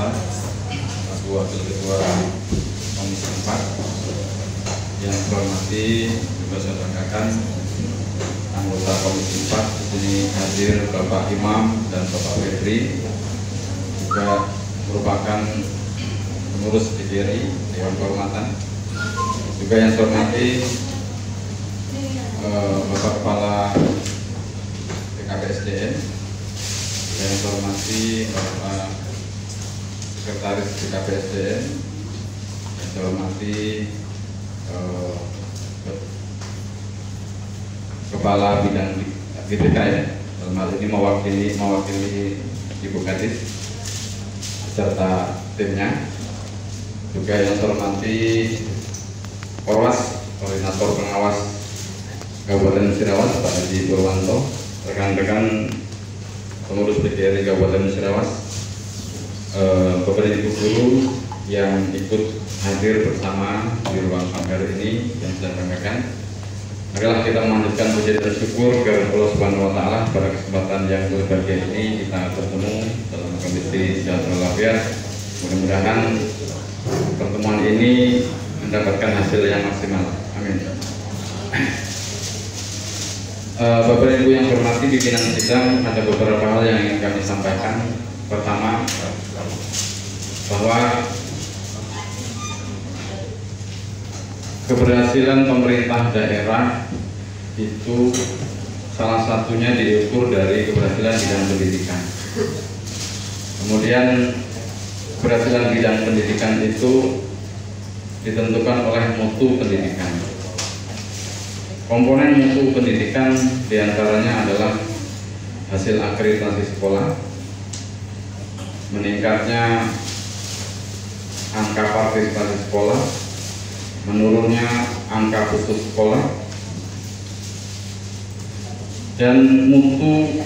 Taala, selaku Wakil Ketua Komisi 4. Yang saya hormati juga saya banggakan anggota Komisi 4 di sini hadir Bapak Imam dan Bapak Febri, juga merupakan pengurus DPRI Dewan Kehormatan. Juga yang saya hormati Bapak Kepala PKPSDN, yang saya hormati Bapak Sekretaris PKPSDN, yang saya hormati Kepala Bidang GTK, ya, dalam hal ini mewakili Ibu Kadis beserta timnya. Juga yang saya hormati Orwas, Koordinator Pengawas Kabupaten Musirawas, Pak Haji Purwanto, rekan-rekan pengurus DPRI Kabupaten Musirawas, Bapak Ibu guru yang ikut hadir bersama di ruang pamer ini yang saya banggakan. Marilah kita memanjatkan puji dan syukur kepada Allah Subhanahu wa Ta'ala pada kesempatan yang berbahagia ini kita bertemu dalam kondisi sehat walafiat. Mudah-mudahan pertemuan ini mendapatkan hasil yang maksimal. Amin. Bapak Ibu yang hormati pimpinan sidang, ada beberapa hal yang ingin kami sampaikan. Pertama, bahwa keberhasilan pemerintah daerah itu salah satunya diukur dari keberhasilan bidang pendidikan. Kemudian keberhasilan bidang pendidikan itu ditentukan oleh mutu pendidikan. Komponen mutu pendidikan diantaranya adalah hasil akreditasi sekolah, meningkatnya angka partisipasi sekolah, menurunnya angka putus sekolah, dan mutu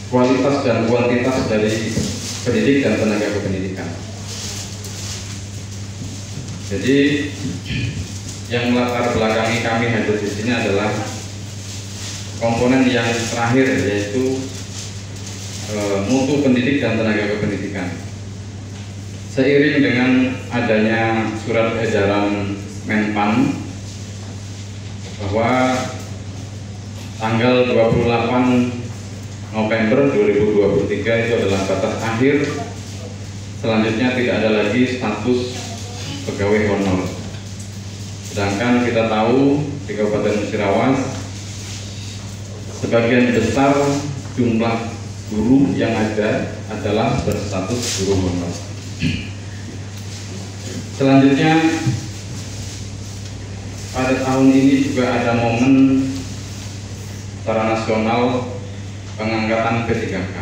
kualitas dan kuantitas dari pendidik dan tenaga kependidikan. Jadi yang melatar belakangi kami hadir di sini adalah komponen yang terakhir, yaitu mutu pendidik dan tenaga kependidikan. Seiring dengan adanya surat edaran Menpan bahwa tanggal 28 November 2023 itu adalah batas akhir, selanjutnya tidak ada lagi status pegawai honor. Sedangkan kita tahu di Kabupaten Musirawas sebagian besar jumlah guru yang ada adalah berstatus guru honor. Selanjutnya pada tahun ini juga ada momen secara nasional pengangkatan P3K.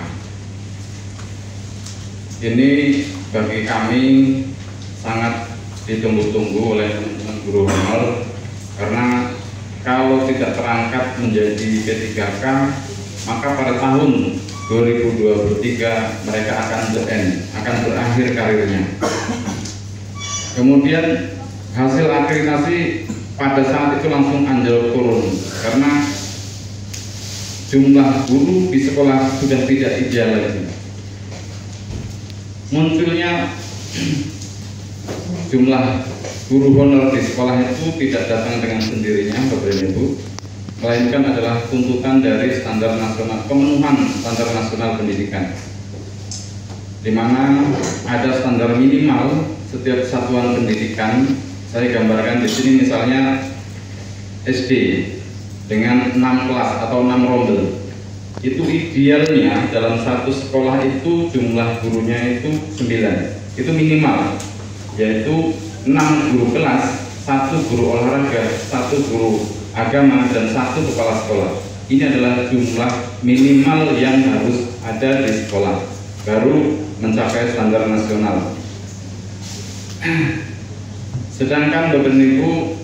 Ini bagi kami sangat ditunggu-tunggu oleh teman-teman guru honor, karena kalau tidak terangkat menjadi P3K maka pada tahun 2023 mereka akan berakhir karirnya. Kemudian hasil akreditasi pada saat itu langsung anjlok turun karena jumlah guru di sekolah sudah tidak ideal lagi. Munculnya jumlah guru honor di sekolah itu tidak datang dengan sendirinya, Bapak Ibu, melainkan adalah tuntutan dari standar nasional, pemenuhan standar nasional pendidikan, di mana ada standar minimal setiap satuan pendidikan. Saya gambarkan di sini misalnya SD dengan 6 kelas atau 6 rombel. Itu idealnya dalam satu sekolah itu jumlah gurunya itu 9. Itu minimal, yaitu 6 guru kelas, 1 guru olahraga, 1 guru agama, dan 1 kepala sekolah. Ini adalah jumlah minimal yang harus ada di sekolah, baru mencapai standar nasional. Sedangkan Bapak Ibu,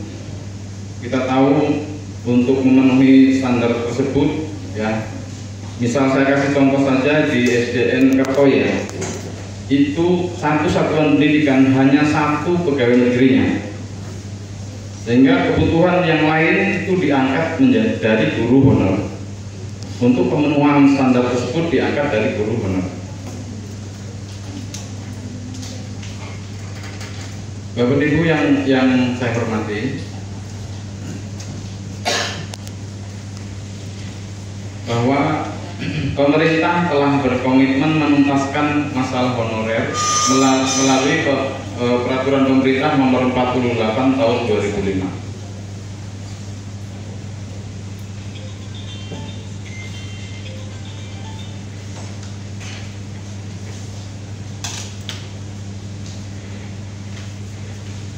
kita tahu untuk memenuhi standar tersebut, ya, misal saya kasih contoh saja di SDN Kertoya, itu satu satuan pendidikan hanya 1 pegawai negerinya, sehingga kebutuhan yang lain itu diangkat menjadi dari guru honor. Untuk pemenuhan standar tersebut diangkat dari guru honor. Bapak Ibu yang saya hormati, bahwa pemerintah telah berkomitmen menuntaskan masalah honorer melalui peraturan pemerintah nomor 48 tahun 2005.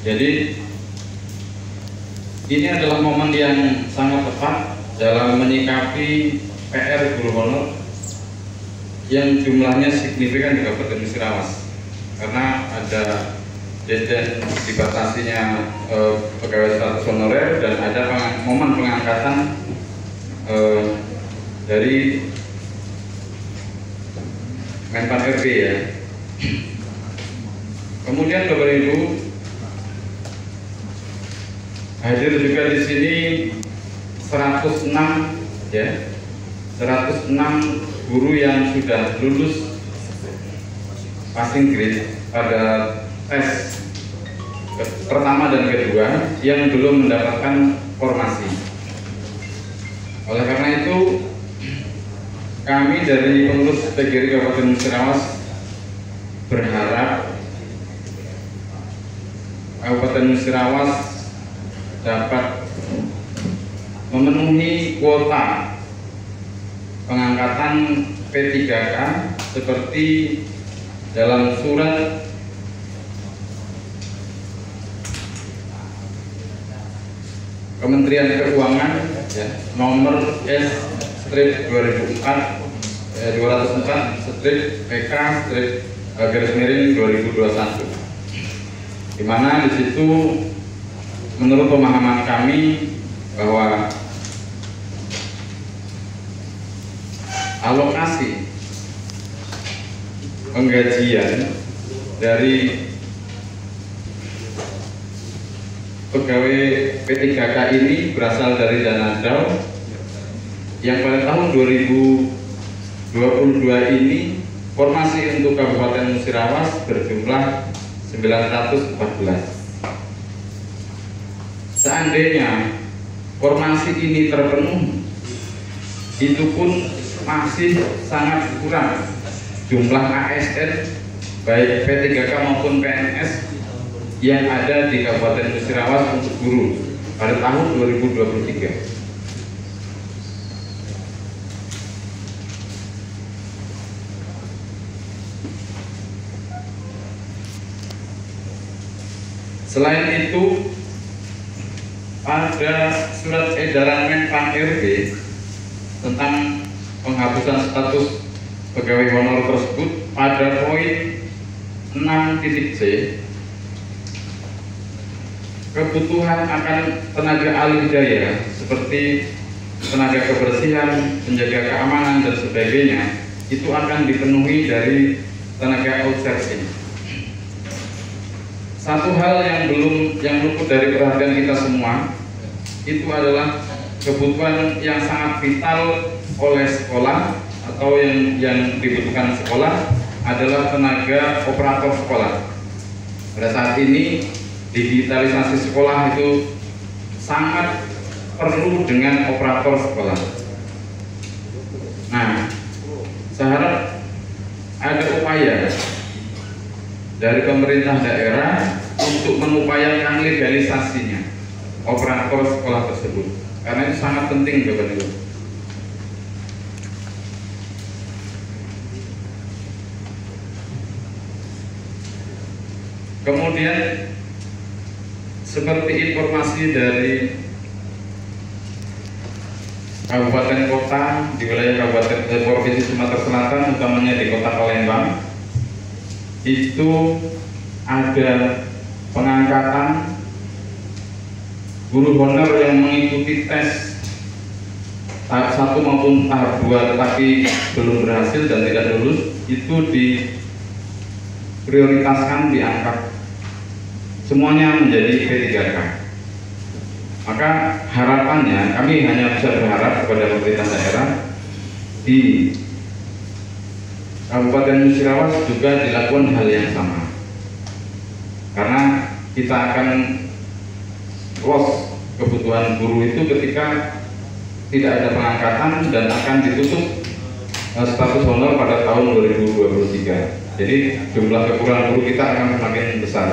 Jadi ini adalah momen yang sangat tepat dalam menyikapi PR guru honor yang jumlahnya signifikan di Kabupaten Musirawas, karena ada deadline dibatasinya pegawai status honorer dan ada momen pengangkatan dari Menpan RB ya. Kemudian Bapak Ibu, hadir juga di sini 106 ya, 106 guru yang sudah lulus passing grade pada tes pertama dan kedua yang belum mendapatkan formasi. Oleh karena itu, kami dari pengurus PGRI Kabupaten Musirawas berharap Kabupaten Musirawas dapat memenuhi kuota pengangkatan P3K seperti dalam surat Kementerian Keuangan ya, nomor S-2004 PK-PK-2021, di mana di situ menurut pemahaman kami bahwa alokasi penggajian dari pegawai P3K ini berasal dari dana DAW yang pada tahun 2022 ini formasi untuk Kabupaten Musirawas berjumlah 914. Seandainya formasi ini terpenuhi, itu pun masih sangat kurang jumlah ASN baik P3K maupun PNS yang ada di Kabupaten Musirawas untuk guru pada tahun 2023. Selain itu, pada surat edaran Menpan RB tentang penghapusan status pegawai honor tersebut, pada poin 6.c, kebutuhan akan tenaga alih daya seperti tenaga kebersihan, penjaga keamanan dan sebagainya itu akan dipenuhi dari tenaga outsourcing. Satu hal yang luput dari perhatian kita semua itu adalah kebutuhan yang sangat vital oleh sekolah atau yang dibutuhkan sekolah adalah tenaga operator sekolah. Pada saat ini digitalisasi sekolah itu sangat perlu dengan operator sekolah. Nah, saya harap ada upaya dari pemerintah daerah untuk mengupayakan legalisasinya operator sekolah tersebut, karena itu sangat penting Bapak Ibu. Kemudian seperti informasi dari kabupaten kota di wilayah kabupaten provinsi Sumatera Selatan, utamanya di kota Palembang, itu ada pengangkatan guru honor yang mengikuti tes tahap 1 maupun tahap 2 tetapi belum berhasil dan tidak lulus, itu diprioritaskan, diangkat semuanya menjadi P3K. Maka harapannya kami hanya bisa berharap kepada pemerintah daerah di Kabupaten Musirawas juga dilakukan hal yang sama, karena kita akan loss kebutuhan guru itu ketika tidak ada pengangkatan dan akan ditutup status honor pada tahun 2023. Jadi jumlah kekurangan guru kita akan semakin besar.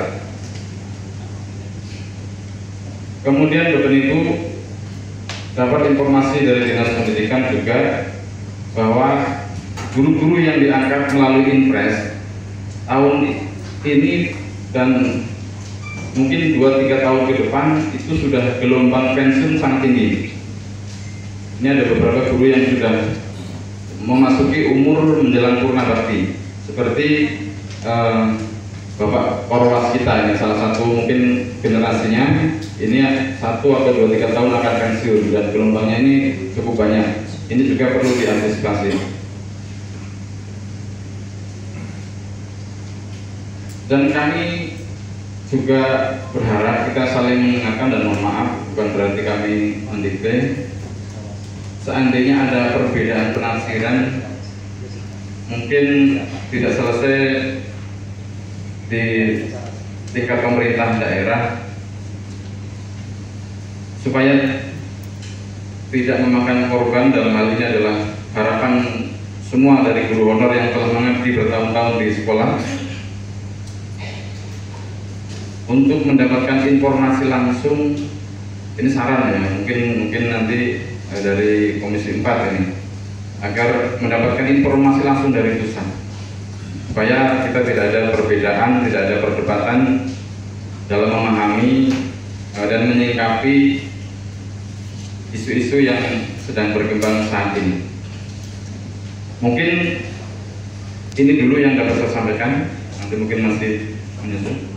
Kemudian Bapak Ibu dapat informasi dari Dinas Pendidikan juga bahwa guru-guru yang diangkat melalui Inpres tahun ini dan mungkin 2-3 tahun ke depan itu sudah gelombang pensiun sangat tinggi. Ini ada beberapa guru yang sudah memasuki umur menjelang purna bakti, seperti Bapak Korwas kita ini salah satu mungkin generasinya ini 1 atau 2-3 tahun akan pensiun dan gelombangnya ini cukup banyak. Ini juga perlu diantisipasi. Dan kami juga berharap kita saling mengingatkan dan mohon maaf, bukan berarti kami mendikte. Seandainya ada perbedaan penafsiran mungkin tidak selesai di tingkat pemerintah daerah, supaya tidak memakan korban. Dalam hal ini adalah harapan semua dari guru honor yang telah mengabdi bertahun-tahun di sekolah untuk mendapatkan informasi langsung. Ini saran ya, mungkin nanti dari Komisi 4 ini, agar mendapatkan informasi langsung dari pusat, supaya kita tidak ada perbedaan, tidak ada perdebatan dalam memahami dan menyikapi isu-isu yang sedang berkembang saat ini. Mungkin ini dulu yang dapat saya sampaikan, nanti mungkin masih menyusul.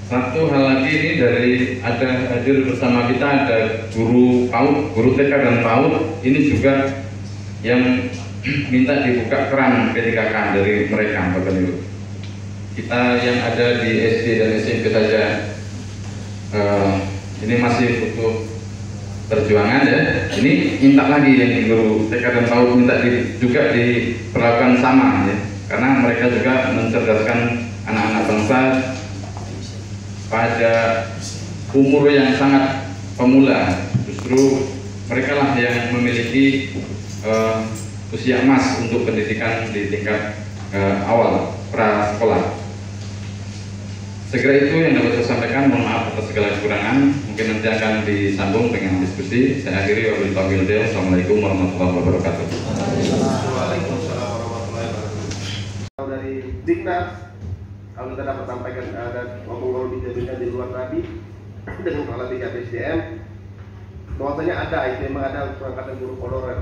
Satu hal lagi ini dari ada hadir bersama kita ada guru PAUD, guru TK dan PAUD, ini juga yang minta dibuka keran P3K dari mereka, Bapak Ibu. Kita yang ada di SD dan SMP saja ini masih butuh perjuangan ya. Ini minta lagi yang di guru TK dan PAUD minta juga diperlakukan sama ya, karena mereka juga mencerdaskan anak-anak bangsa pada umur yang sangat pemula. Justru mereka lah yang memiliki usia emas untuk pendidikan di tingkat awal pra sekolah. Segera itu yang dapat saya sampaikan. Mohon maaf atas segala kekurangan. Mungkin nanti akan disambung dengan diskusi. Saya akhiri wabillahi taufiq wal hidayah. Assalamualaikum warahmatullahi wabarakatuh. Waalaikumsalam warahmatullahi wabarakatuh. Dari Dignas, kalau kita dapat sampaikan ada ngomong-ngomong di luar tadi dengan kepala BKPSDM, bahwasanya ada itu memang ada pengangkatan guru honorer.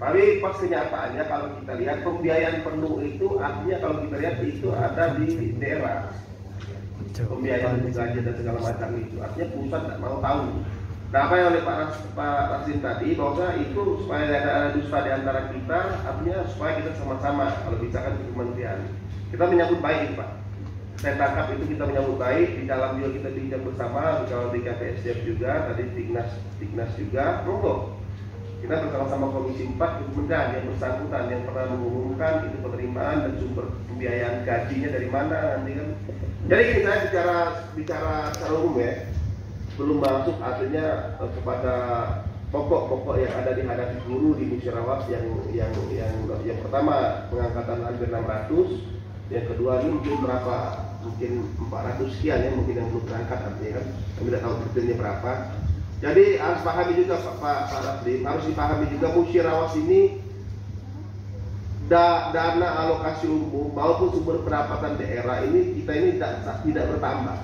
Tapi pas kenyataannya kalau kita lihat pembiayaan penuh itu artinya kalau kita lihat itu ada di daerah. Pembiayaan gaji dan segala macam itu artinya pusat tidak mau tahu. Nah, apa yang oleh Pak Rasim tadi bahwa itu supaya ada dusta di antara kita, artinya supaya kita sama-sama kalau bicara di kementerian kita menyambut baik Pak. Saya tangkap itu kita menyambut baik, di dalam juga kita bincang bersama, di dalam BKPSDM juga, tadi Dignas juga, monggo kita bersama-sama Komisi 4 kemudian yang bersangkutan yang pernah mengumumkan itu penerimaan dan sumber pembiayaan gajinya dari mana nanti kan. Jadi kita bicara secara umum ya, belum masuk artinya kepada pokok-pokok yang ada di hadapi guru di musyawarah yang pertama pengangkatan hampir 600, yang kedua ini mungkin berapa, mungkin 400 sekian ya mungkin yang belum berangkat artinya kan, kami tidak tahu detailnya berapa. Jadi harus pahami juga Pak Raslim, harus dipahami juga musyawarah ini dana alokasi umum maupun sumber pendapatan daerah ini kita ini tidak bertambah.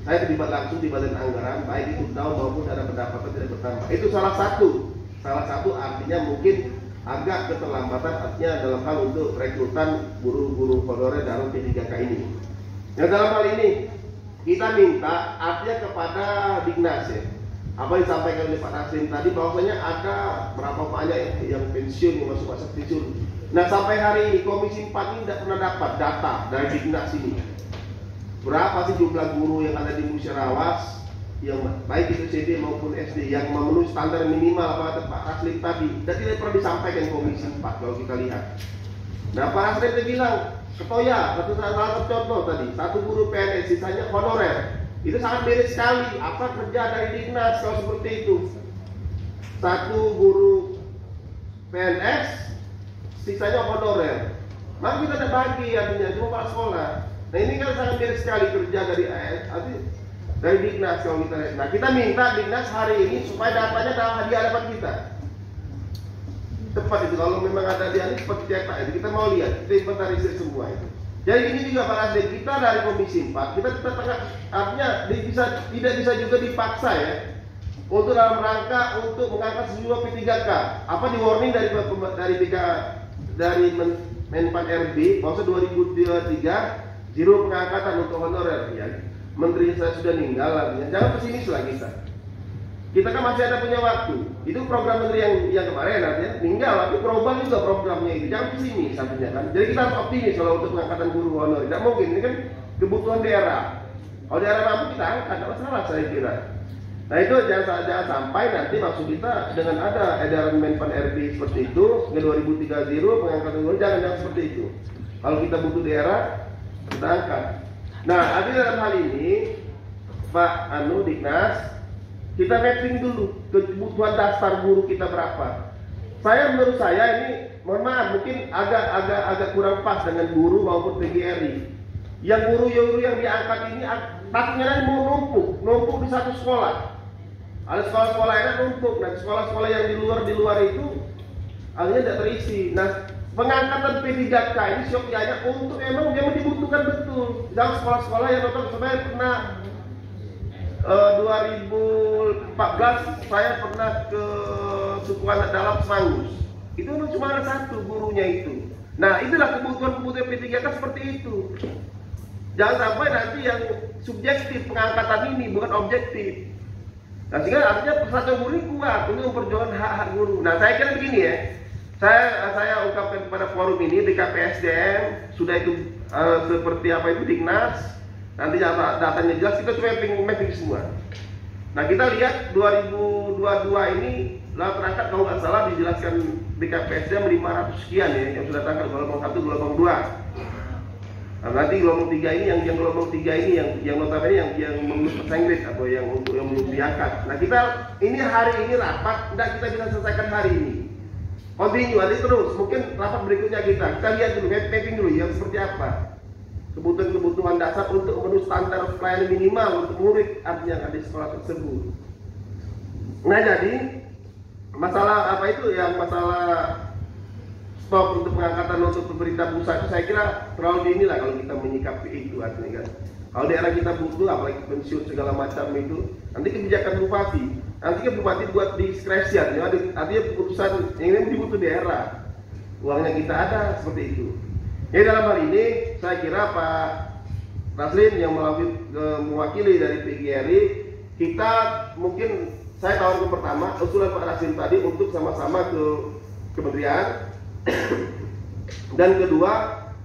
Saya terlibat langsung di badan anggaran, baik itu tahun maupun dana pendapatan tidak bertambah. Itu salah satu artinya mungkin agak keterlambatan artinya dalam hal untuk rekrutan guru-guru honorer dalam P3K ini. Nah, dalam hal ini kita minta artinya kepada Dignas ya, apa yang disampaikan oleh Pak Rasim tadi bahwasanya ada berapa banyak yang pensiun, yang masuk masa pensiun. Nah, sampai hari ini Komisi 4 ini tidak pernah dapat data dari Dignas ini. Berapa sih jumlah guru yang ada di musyawarah yang baik itu CD maupun SD yang memenuhi standar minimal apa kata Pak Rasim tadi, dan tidak pernah disampaikan Komisi 4 kalau kita lihat. Nah, Pak Asrem itu bilang, Ketoya, salah satu contoh tadi, satu guru PNS, sisanya honorer. Itu sangat miris sekali. Apa kerja dari Dignas kalau seperti itu? Satu guru PNS, sisanya honorer. Maka kita ada bagi artinya cuma kepala sekolah. Nah ini kan sangat miris sekali kerja dari Dignas kalau kita lihat. Nah kita minta Dignas hari ini supaya datanya di hadapan kita. Tepat itu, kalau memang ada dia ini seperti cetak itu, kita mau lihat, kita inventarisir semua itu. Jadi ini juga Pak Asdem, kita dari Komisi 4, kita artinya tidak bisa juga dipaksa ya, untuk dalam rangka untuk mengangkat semua P3K. Apa di warning dari Menpan RB, bahwa 2023 zero pengangkatan untuk honorer ya. Menteri saya sudah meninggal, artinya jangan pesimis lah kita. Kita kan masih ada punya waktu. Itu program menteri yang kemarin artinya meninggal, tapi perubahan juga programnya itu. Jangan pesimis artinya kan. Jadi kita harus optimis kalau untuk pengangkatan guru honor. Tidak mungkin, ini kan kebutuhan daerah. Kalau daerah mampu kita angkat, tidak masalah saya kira. Nah itu jangan sampai nanti maksud kita dengan ada edaran Menpan RB seperti itu, ke 2030 pengangkatan guru jangan seperti itu. Kalau kita butuh daerah, kita angkat. Nah, ada dalam hal ini Pak Dignas, kita mapping dulu kebutuhan dasar guru kita berapa. Menurut saya ini, mohon maaf, mungkin agak kurang pas dengan guru maupun PGRI. Yang guru yang diangkat ini takutnya nanti mau numpuk di satu sekolah. Ada sekolah-sekolah yang numpuk, dan sekolah-sekolah yang di luar itu akhirnya tidak terisi. Nah, pengangkatan P3K ini syoknya untuk memang dibutuhkan betul. Dalam sekolah-sekolah yang nonton, saya pernah 2014 saya pernah ke suku anak dalam Semanggus. Itu cuma ada satu gurunya itu. Nah itulah kebutuhan P3K seperti itu. Jangan sampai nanti yang subjektif pengangkatan ini bukan objektif. Nah sehingga artinya persatuan guru ini kuat untuk memperjuangkan hak-hak guru. Nah saya kira begini ya. Saya ungkapkan kepada forum ini BKPSDM sudah itu seperti apa itu Dignas. Nanti datanya jelas, kita coba mapping semua. Nah kita lihat 2022 ini lalu terangkat kalau nggak salah dijelaskan BKPSDM 500 sekian ya yang sudah terangkat gelombang 1, gelombang 2. Nah, nanti gelombang 3 ini yang gelombang 3 ini yang notabene yang menurut pesanggrit atau yang belum diangkat. Nah kita ini hari ini rapat, tidak kita bisa selesaikan hari ini. Continue nanti terus, mungkin rapat berikutnya kita lihat dulu, mapping dulu yang seperti apa. Kebutuhan dasar untuk memenuhi standar pelayanan minimal untuk murid artinya ada di sekolah tersebut. Nah jadi masalah apa itu yang masalah stop untuk pengangkatan untuk pemerintah pusat itu saya kira terlalu dini lah kalau kita menyikapi itu artinya kan. Kalau daerah kita butuh apalagi pensiun segala macam itu nanti kebijakan bupati. Nanti kan bupati buat diskresi artinya keputusan yang ini dibutuh daerah. Uangnya kita ada seperti itu. Jadi dalam hal ini saya kira Pak Raslin yang mewakili dari PGRI, kita mungkin saya tawarkan pertama usulan Pak Raslin tadi untuk sama-sama ke kementerian dan kedua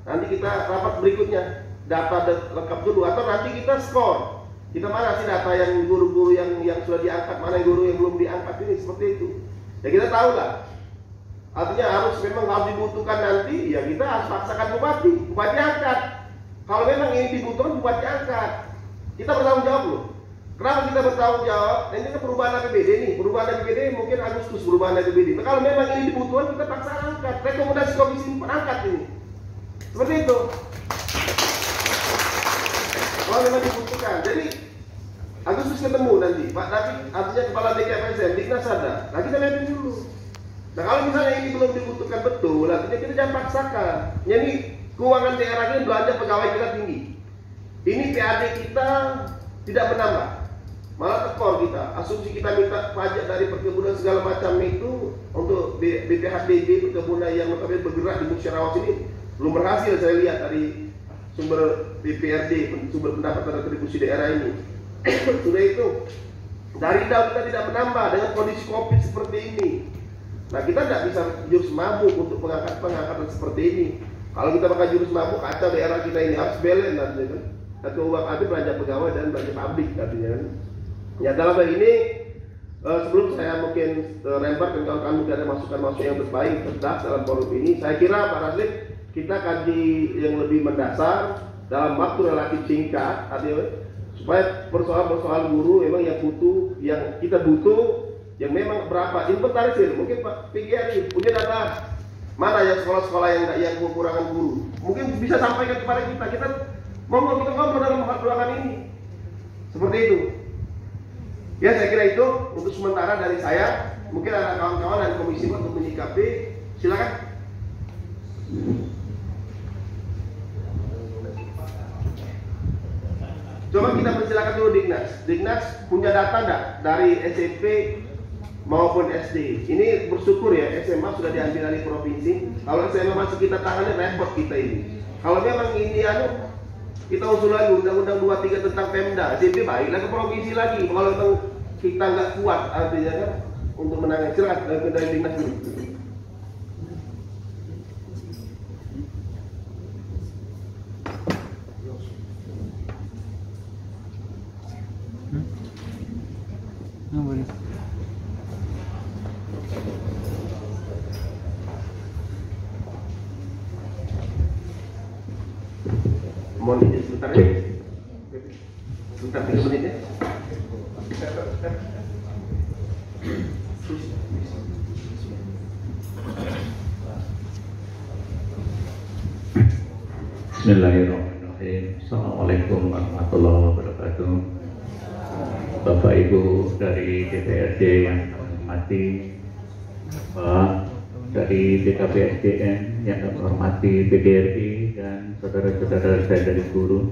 nanti kita rapat berikutnya data lengkap dulu atau nanti kita skor kita mana sih data yang guru-guru yang sudah diangkat, mana yang guru yang belum diangkat ini seperti itu ya kita tahu lah. Artinya memang harus dibutuhkan nanti, ya kita harus paksakan bupati angkat. Kalau memang ini dibutuhkan, bupati angkat. Kita bertanggung jawab loh. Kenapa kita bertanggung jawab? Nah, ini kan perubahan APBD nih, perubahan APBD mungkin Agustus perubahan APBD. Nah, kalau memang ini dibutuhkan, kita paksa angkat. Rekomendasi komisi angkat ini. Seperti itu. Kalau memang dibutuhkan, jadi Agustus ketemu nanti, Pak. Tapi artinya kepala DKPSDM, Dignas ada. Nah kita lihat dulu. Nah kalau misalnya ini belum dibutuhkan betul, artinya kita jangan paksakan. Jadi keuangan daerah ini belanja pegawai kita tinggi. Ini PAD kita tidak menambah, malah tekor kita. Asumsi kita minta pajak dari perkebunan segala macam itu untuk BPHDB perkebunan yang notabene bergerak di musyawarah ini belum berhasil saya lihat dari sumber BPRD, sumber pendapatan retribusi daerah ini. Sudah itu dari tahun kita tidak menambah dengan kondisi COVID seperti ini. Nah kita tidak bisa jurus mabuk untuk pengangkatan seperti ini. Kalau kita pakai jurus mabuk, kacau daerah kita ini harus balance nanti kan. Atau uang ada belanja pegawai dan belanja pabrik artinya kan. Ya dalam hal ini sebelum saya mungkin lempar ke kawan-kawan mungkin ada masukan-masukan yang terbaik cerdas dalam forum ini. Saya kira Pak Raslin kita kaji yang lebih mendasar dalam waktu relatif singkat, artinya supaya persoalan-persoalan guru memang yang kita butuh, yang memang berapa inventarisir. Mungkin Pak PGRI punya data mana yang sekolah-sekolah yang kekurangan guru, mungkin bisa sampaikan kepada kita ngobrol dalam ruangan ini seperti itu. Ya, saya kira itu untuk sementara dari saya. Mungkin ada kawan-kawan dari komisi untuk menyikapi, silakan. Coba kita persilakan dulu Dignas. Dignas punya data enggak dari SMP maupun SD? Ini bersyukur ya, SMA sudah diambil dari provinsi. Kalau SMA masih kita tangani, repot kita ini. Kalau memang ini kita usul lagi undang-undang 23 tentang Pemda, SMP baiklah ke provinsi lagi. Kalau memang kita nggak kuat artinya kan untuk menangani. Silakan dari Dignas dulu. Boleh. Mohon izin sebentar ya. Sebentar 3 menit ya. Bismillahirrahmanirrahim. Assalamualaikum warahmatullahi wabarakatuh. Bapak Ibu dari DPRD yang kami hormati, Pak dari BKPSDM yang kami hormati, PGRI dan saudara-saudara saya dari guru.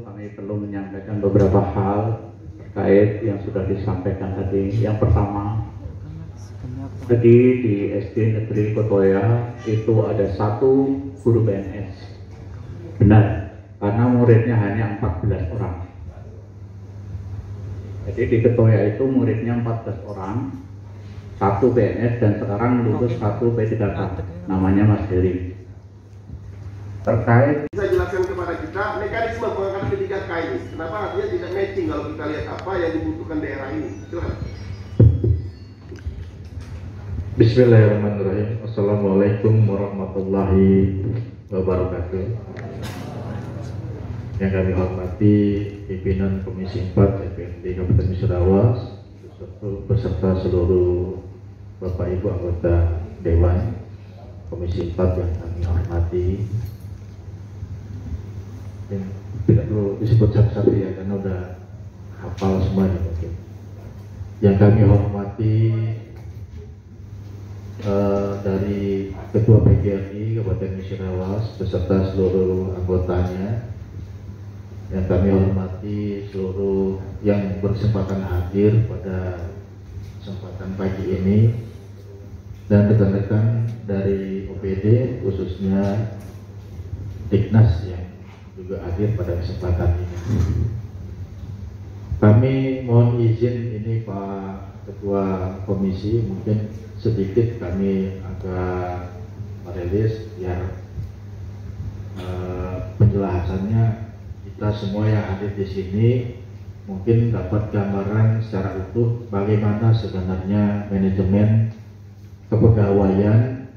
Kami perlu menyampaikan beberapa hal terkait yang sudah disampaikan tadi. Yang pertama, tadi di SD Negeri Kotoya itu ada 1 guru PNS. Benar, karena muridnya hanya 14 orang. Jadi di Kotoya itu muridnya 14 orang, 1 PNS dan sekarang lulus 1 P3K, namanya Mas Heri. Terkait Bisa jelaskan kepada kita mekanisme pengangkatan P3K ini. Kenapa artinya tidak matching kalau kita lihat apa yang dibutuhkan daerah ini? Silakan. Bismillahirrahmanirrahim. Assalamualaikum warahmatullahi wabarakatuh. Yang kami hormati pimpinan Komisi 4 DPRD Kabupaten Musirawas beserta seluruh Bapak Ibu anggota Dewan Komisi 4 yang kami hormati. Dan tidak perlu disebut satu-satu ya, karena udah hafal semuanya mungkin. Yang kami hormati dari Ketua PGRI Kabupaten Musirawas beserta seluruh anggotanya, yang kami hormati seluruh yang berkesempatan hadir pada kesempatan pagi ini, dan rekan-rekan dari OPD khususnya Dignas yang juga hadir pada kesempatan ini. Kami mohon izin ini Pak Ketua Komisi, mungkin sedikit kami agak merilis biar penjelasannya kita semua yang hadir di sini mungkin dapat gambaran secara utuh bagaimana sebenarnya manajemen kepegawaian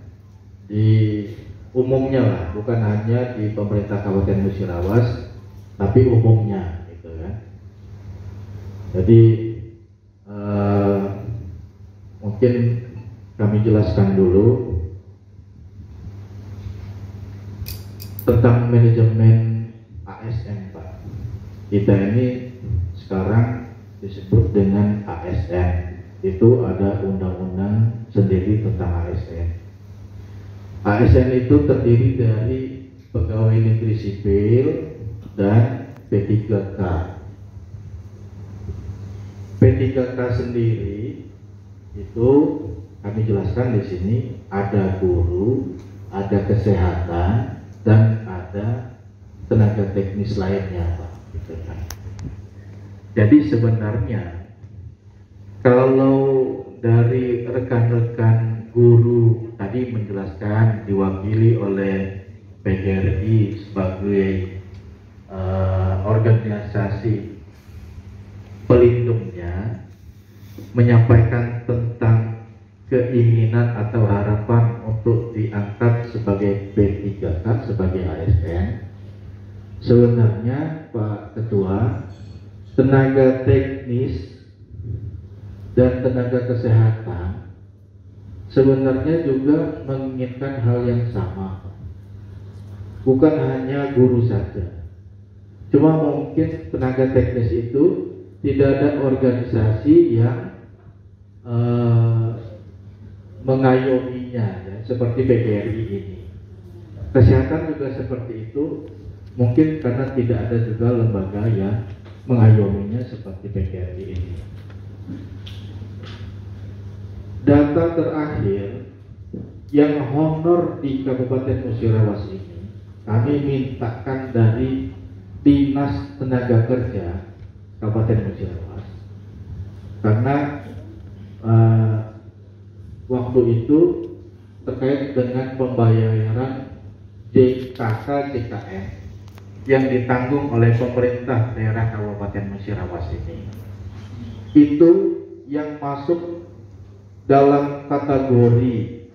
di umumnya lah, bukan hanya di pemerintah Kabupaten Musirawas, tapi umumnya, gitu kan. Jadi mungkin kami jelaskan dulu tentang manajemen ASN, Pak. Kita ini sekarang disebut dengan ASN. Itu ada undang-undang sendiri tentang ASN. ASN itu terdiri dari pegawai negeri sipil dan P3K. P3K sendiri itu kami jelaskan di sini ada guru, ada kesehatan, dan ada tenaga teknis lainnya, Pak. Gitu kan. Jadi sebenarnya kalau dari rekan-rekan guru tadi menjelaskan diwakili oleh PGRI sebagai organisasi pelindungnya, menyampaikan tentang keinginan atau harapan untuk diangkat sebagai P3K, sebagai ASN, sebenarnya Pak Ketua, tenaga teknis dan tenaga kesehatan sebenarnya juga menginginkan hal yang sama, bukan hanya guru saja. Cuma mungkin tenaga teknis itu tidak ada organisasi yang mengayominya, ya, seperti PGRI ini. Kesehatan juga seperti itu, mungkin karena tidak ada juga lembaga yang mengayominya seperti PGRI ini. Data terakhir yang honor di Kabupaten Musirawas ini kami mintakan dari Dinas Tenaga Kerja Kabupaten Musirawas, karena waktu itu terkait dengan pembayaran JKK JKN yang ditanggung oleh pemerintah daerah Kabupaten Musirawas ini, itu yang masuk dalam kategori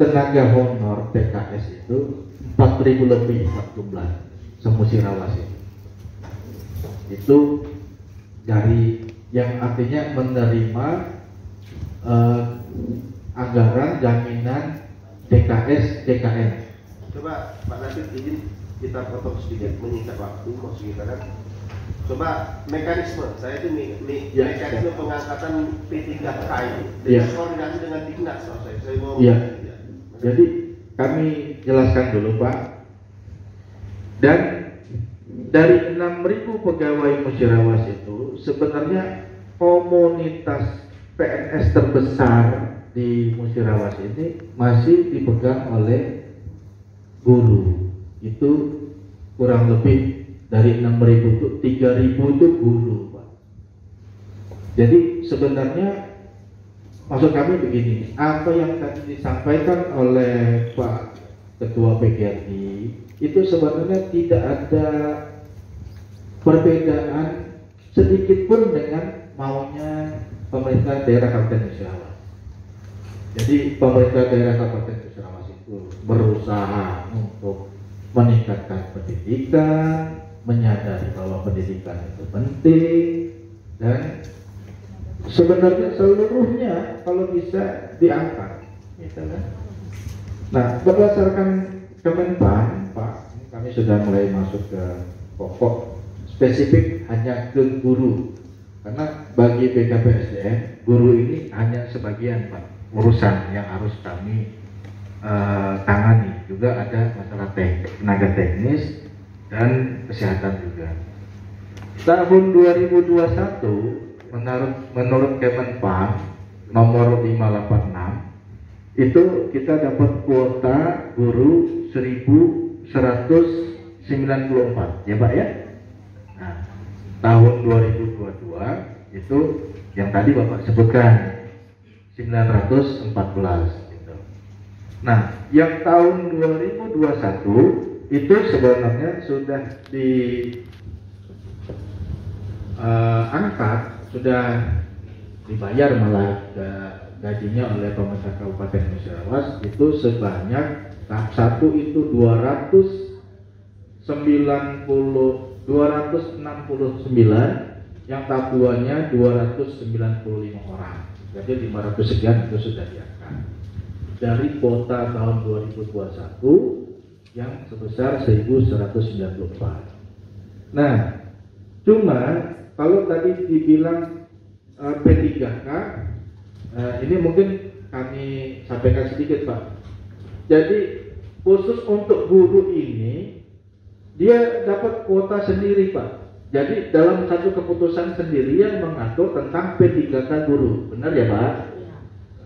tenaga honor TKS itu 4.000 lebih Pak jumlah se-Musirawas ini. Itu dari yang artinya menerima anggaran jaminan TKS JKN. Coba Pak Nasir izin kita potong sedikit, menyingkat waktu maksudnya kan. Coba mekanisme, saya itu mekanisme pengangkatan P3K ini koordinasi dengan Dinas, saya mau Jadi kami jelaskan dulu Pak. Dan dari 6.000 pegawai Musirawas itu sebenarnya komunitas PNS terbesar di Musirawas ini masih dipegang oleh guru. Itu kurang lebih dari 6.000 itu 3.000 itu guru Pak. Jadi sebenarnya maksud kami begini, apa yang tadi disampaikan oleh Pak Ketua PGRI itu sebenarnya tidak ada perbedaan sedikit pun dengan maunya pemerintah daerah Kabupaten Musirawas. Jadi pemerintah daerah Kabupaten Musirawas itu berusaha untuk meningkatkan pendidikan, menyadari bahwa pendidikan itu penting, dan sebenarnya seluruhnya kalau bisa diangkat, gitu kan. Nah, berdasarkan Kemenpan, Pak, kami sudah mulai masuk ke pokok spesifik hanya ke guru, karena bagi BKPSDM guru ini hanya sebagian Pak urusan yang harus kami tangani. Juga ada masalah tenaga teknis dan kesehatan juga. Tahun 2021 menurut Kemenpan nomor 586 itu kita dapat kuota guru 1.194 ya Pak ya. Nah, tahun 2022 itu yang tadi Bapak sebutkan 914 gitu. Nah, yang tahun 2021 itu sebenarnya sudah diangkat, sudah dibayar malah gajinya oleh pemerintah Kabupaten Musirawas itu sebanyak tahap 1 itu 269, yang tahap 2-nya 295 orang. Jadi 500 sekian itu sudah diangkat dari kuota tahun 2021 yang sebesar 1.194. Nah, cuma kalau tadi dibilang P3K, ini mungkin kami sampaikan sedikit Pak. Jadi khusus untuk guru ini dia dapat kuota sendiri Pak. Jadi dalam satu keputusan sendiri yang mengatur tentang P3K guru, benar ya Pak?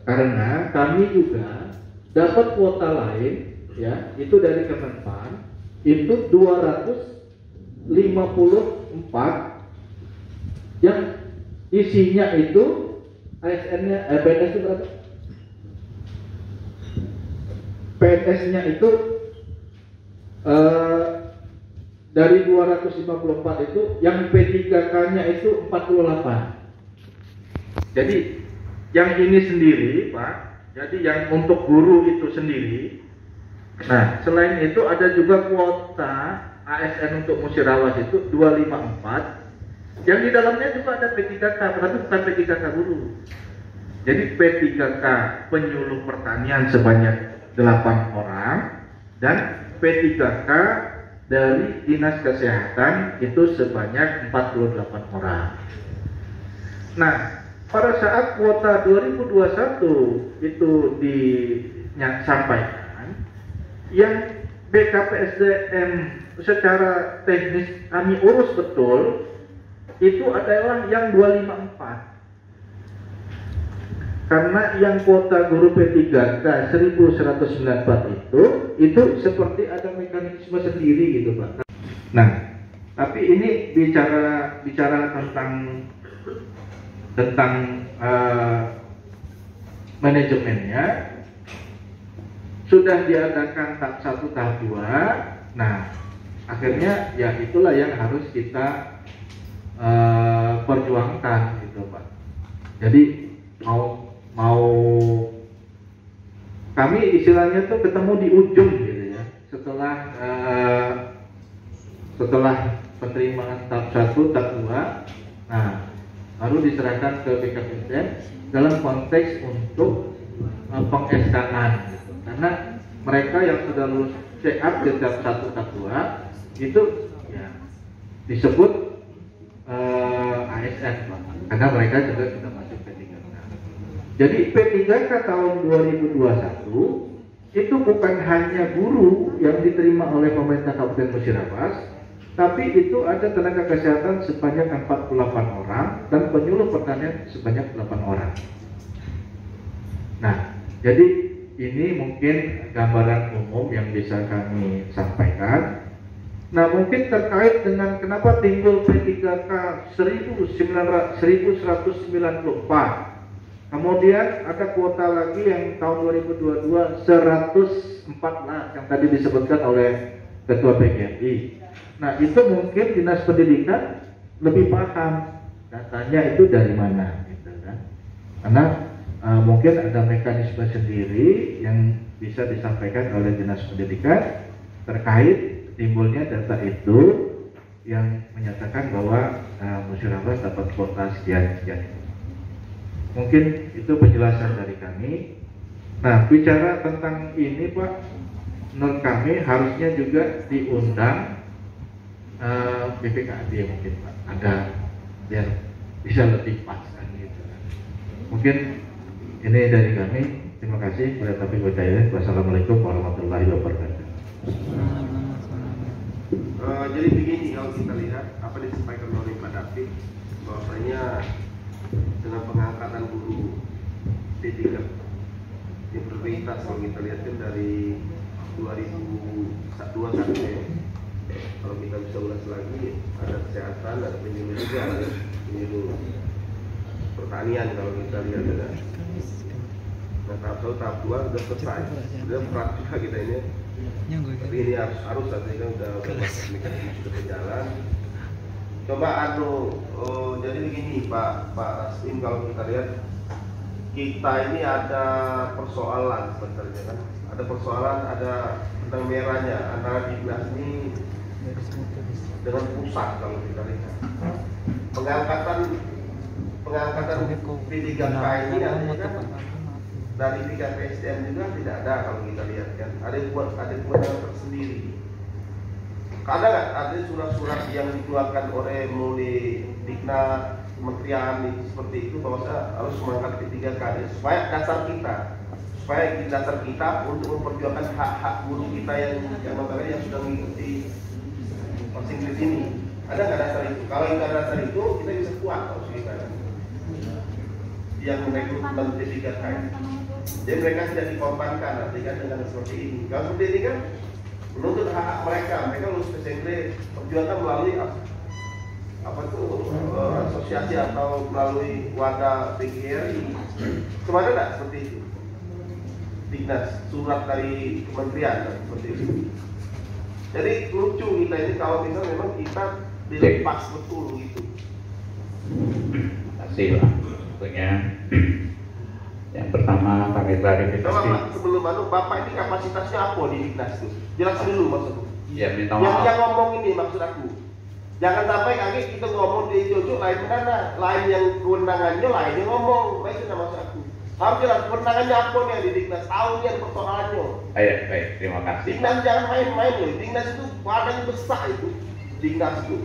Karena kami juga dapat kuota lain, ya, itu dari Kemenpan, itu 254 yang isinya itu ASN-nya, PNS itu berapa? PNS-nya itu dari 254 itu yang P3K-nya itu 48. Jadi yang ini sendiri Pak, jadi yang untuk guru itu sendiri. Nah, selain itu ada juga kuota ASN untuk musyawarah itu 254, yang di dalamnya juga ada P3K, tapi bukan P3K guru. Jadi P3K penyuluh pertanian sebanyak 8 orang dan P3K dari Dinas Kesehatan itu sebanyak 48 orang. Nah, pada saat kuota 2021 itu disampaikan, yang BKPSDM secara teknis kami urus betul itu adalah yang 254. Karena yang kuota guru P3K 1194 itu seperti ada mekanisme sendiri gitu Pak. Nah, tapi ini bicara tentang manajemennya sudah diadakan tahap 1, tahap 2. Nah, akhirnya ya itulah yang harus kita perjuangkan gitu Pak. Jadi mau kami istilahnya tuh ketemu di ujung gitu ya, setelah penerimaan tahap 1, tahap 2, nah baru diserahkan ke BKPSDM dalam konteks untuk peng-SK-an gitu. Karena mereka yang sudah lulus CA di tahap 1, tahap 2 itu ya disebut ASN Pak, karena mereka juga sudah masuk P3K. Jadi P3K tahun 2021 itu bukan hanya guru yang diterima oleh pemerintah Kabupaten Musirawas, tapi itu ada tenaga kesehatan sebanyak 48 orang dan penyuluh pertanian sebanyak 8 orang. Nah, jadi ini mungkin gambaran umum yang bisa kami sampaikan. Nah, mungkin terkait dengan kenapa timbul P3K 1194. Kemudian ada kuota lagi yang tahun 2022 114 yang tadi disebutkan oleh Ketua PGRI. Nah, itu mungkin Dinas Pendidikan lebih paham datanya itu dari mana gitu kan. Karena mungkin ada mekanisme sendiri yang bisa disampaikan oleh Dinas Pendidikan terkait timbulnya data itu yang menyatakan bahwa Musyawarah dapat kuota sekian. Mungkin itu penjelasan dari kami. Nah, bicara tentang ini Pak, menurut kami harusnya juga diundang BPKAD mungkin Pak, ada biar bisa lebih pas kan gitu. Mungkin ini dari kami. Terima kasih. Wassalamualaikum warahmatullahi wabarakatuh. Jadi begini, kalau kita lihat apa disampaikan oleh Pak David, bahwasanya dengan pengangkatan guru D3 yang prioritas, kalau kita lihat kan dari 2021 ya, kalau kita bisa ulas lagi ada kesehatan, ada penyuluh juga, ada penyuluh pertanian kalau kita lihat ada. Nah, tahap 1, tahap 2 sudah selesai, sudah berat juga kita ini. Tapi ini harus tadi kan udah mekanisme sudah berjalan. Coba jadi begini Pak Rasmin, kalau kita lihat kita ini ada persoalan sebenarnya kan, ada persoalan, ada benang merahnya antara Dinas ini dengan pusat. Kalau kita lihat pengangkatan P3K ini kan dari BKPSDM juga tidak ada. Kalau kita lihat kan ada kewenangan tersendiri. Ada surat-surat yang dikeluarkan oleh melalui Diknas, kementerian seperti itu, bahwa harus mengangkat P3K supaya dasar kita untuk memperjuangkan hak-hak guru kita yang sudah mengikuti Inggris ini. Ada nggak dasar itu? Kalau kita ada dasar itu, kita bisa kuat kalau kita yang merekrutmen P3K. Jadi mereka tidak dikorbankan nanti kan dengan seperti ini. Kalau seperti ini kan menuntut hak mereka lulus SMP perjuangan melalui asosiasi atau melalui wadah PGRI. Kemana enggak seperti itu? Dinas, surat dari kementerian seperti itu. Jadi lucu kita ini kalau kita memang kita dilepas betul gitu. Terima kasih Pak. Tentunya Yang pertama kami Coba klarifikasi. Pak, sebelum Bapak ini kapasitasnya apa di Dignas itu? Jelasin dulu maksudku. Ya, minta Yang maaf. ngomong ini maksud aku. Jangan sampai kaget kita ngomong di Jojo lain mana, lain yang kewenangannya lain yang ngomong. Baik, itu maksud aku. Harus jelas kewenangannya apa nih yang di Dignas, tahu nih yang persoalannya. Baik, terima kasih. Dignas jangan main-main loh. Dignas itu badan besar itu. Dignas itu.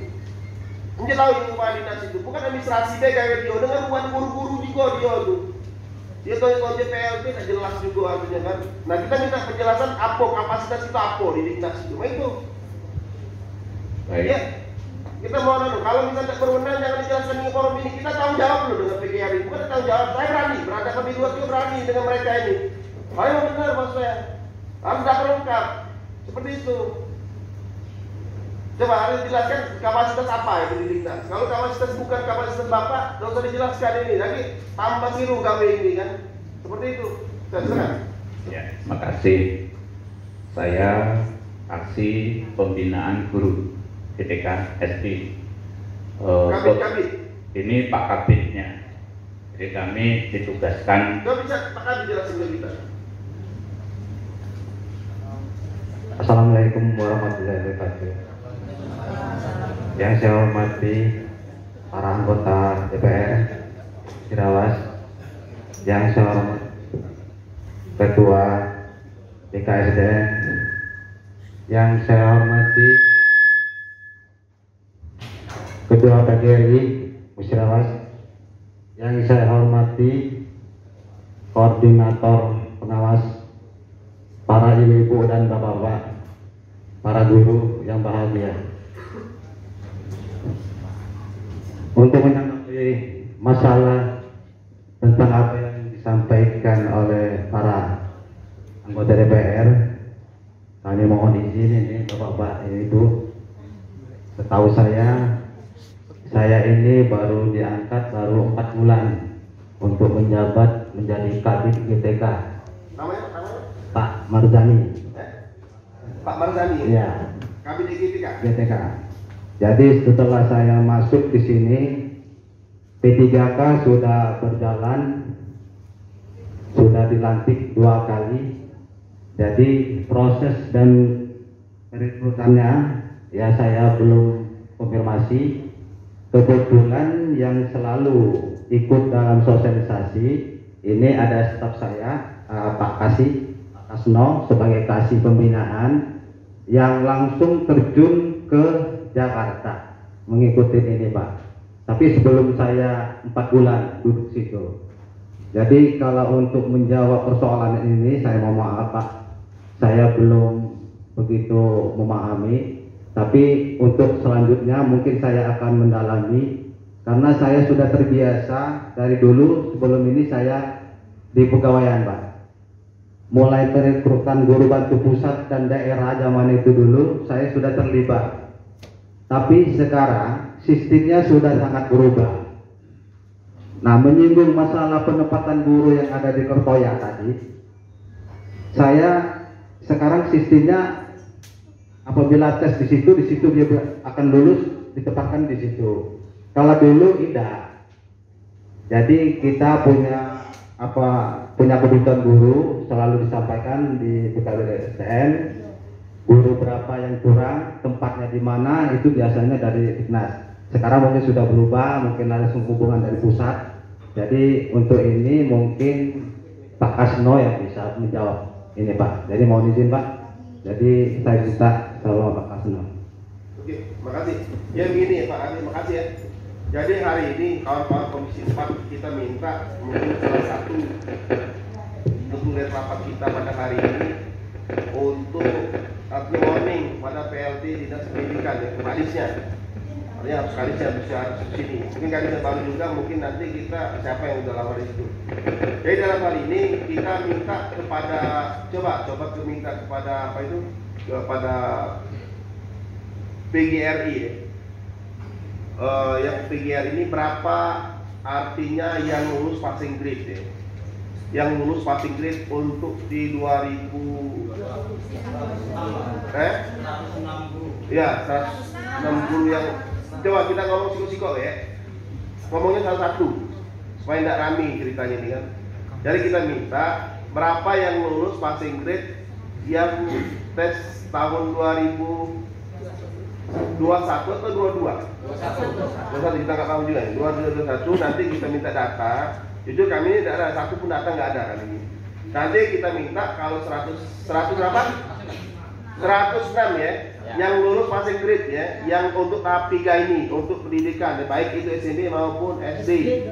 Mungkin tahu itu Pak Dinas itu, bukan administrasi deh kayak dia, dengan bukan guru-guru juga dia tuh. Dia tuh yang PLT tak jelas juga artinya kan. Nah kita minta penjelasan apa kapasitas itu apa di Dignas itu, nah, itu. Baik. Ya, kita mau kalau kita tidak berwenang jangan dijelaskan di forum ini. Kita tanggung jawab loh dengan PGRI, bukan tanggung jawab. Saya berani, berhadapan di luar juga berani dengan mereka ini. Ayo benar mas saya, harus dapat lengkap seperti itu. Coba harus dijelaskan kapasitas apa itu di Dignas. Kalau kapasitas bukan kapasitas Bapak, tidak usah dijelaskan ini. Lagi tambah siru kami ini kan. Seperti itu. Saya serahkan. Ya, makasih. Saya aksi pembinaan guru TTK SD. Kabit. Ini Pak Kabitnya. Jadi kami ditugaskan. Nggak bisa Pak Kabit jelasin ke kita. Assalamualaikum warahmatullahi wabarakatuh. Yang saya hormati para anggota DPR Cirawas, yang saya hormati Ketua BKSDM, yang saya hormati Ketua PGRI Musirawas, yang saya hormati Koordinator Pengawas, para ibu-ibu dan bapak-bapak, para guru yang bahagia. Untuk menanggapi masalah tentang apa yang disampaikan oleh para anggota DPR, kami mohon izin ini bapak-bapak, ibu. Setahu saya ini baru diangkat baru 4 bulan untuk menjabat menjadi Kabid GTK. Namanya? Pak Marzani. Pak Marzani. Iya. Kabit GTK. Jadi setelah saya masuk di sini, P3K sudah berjalan, sudah dilantik 2 kali. Jadi proses dan rekrutannya ya saya belum konfirmasi. Kebetulan yang selalu ikut dalam sosialisasi ini ada staf saya, Pak Kasno sebagai kasih pembinaan yang langsung terjun ke Jakarta mengikuti ini Pak. Tapi sebelum saya 4 bulan duduk situ. Jadi kalau untuk menjawab persoalan ini saya mohon maaf Pak, saya belum begitu memahami. Tapi untuk selanjutnya mungkin saya akan mendalami karena saya sudah terbiasa dari dulu sebelum ini saya di pegawaian Pak. Mulai perekrutan guru bantu pusat dan daerah zaman itu dulu saya sudah terlibat. Tapi sekarang sistemnya sudah sangat berubah. Nah, menyinggung masalah penempatan guru yang ada di Kertoya tadi, saya sekarang sistemnya apabila tes di situ dia akan lulus ditempatkan di situ. Kalau dulu tidak. Jadi kita punya kebutuhan guru selalu disampaikan di BKSDM, guru berapa yang kurang, tempatnya di mana itu biasanya dari Dignas. Sekarang mungkin sudah berubah, mungkin ada hubungan dari pusat. Jadi untuk ini mungkin Pak Kasno yang bisa menjawab ini Pak. Jadi mohon izin Pak. Jadi saya minta sama Pak Kasno. Oke, makasih. Ya begini Pak Adi, makasih ya. Jadi hari ini kawan-kawan Komisi 4 kita minta mungkin salah satu dokumen rapat kita pada hari ini untuk early warning pada PLT Dinas Pendidikan ya, kalisnya. Artinya harus kalisnya bisa sini. Mungkin kalisnya baru juga, mungkin nanti kita siapa yang udah lama di situ. Jadi dalam hal ini kita minta kepada coba minta kepada apa itu? Kepada PGRI ya. Yang PGR ini berapa artinya yang lulus passing grade ya? Yang lulus passing grade untuk di 2000 ya 160 yang coba kita ngomong siko-siko ya, ngomongnya salah satu supaya tidak rame ceritanya ini kan. Jadi kita minta berapa yang lulus passing grade yang tes tahun 2021 atau 22 kita nggak tahu juga ya. 2021 nanti kita minta data. Jujur kami ini tidak ada satu pun data, nggak ada kali ini. Nanti kita minta kalau 100 berapa? 106 ya, yang lulus passing grade ya, yang untuk tahap 3 ini untuk pendidikan, baik itu SMP maupun SD.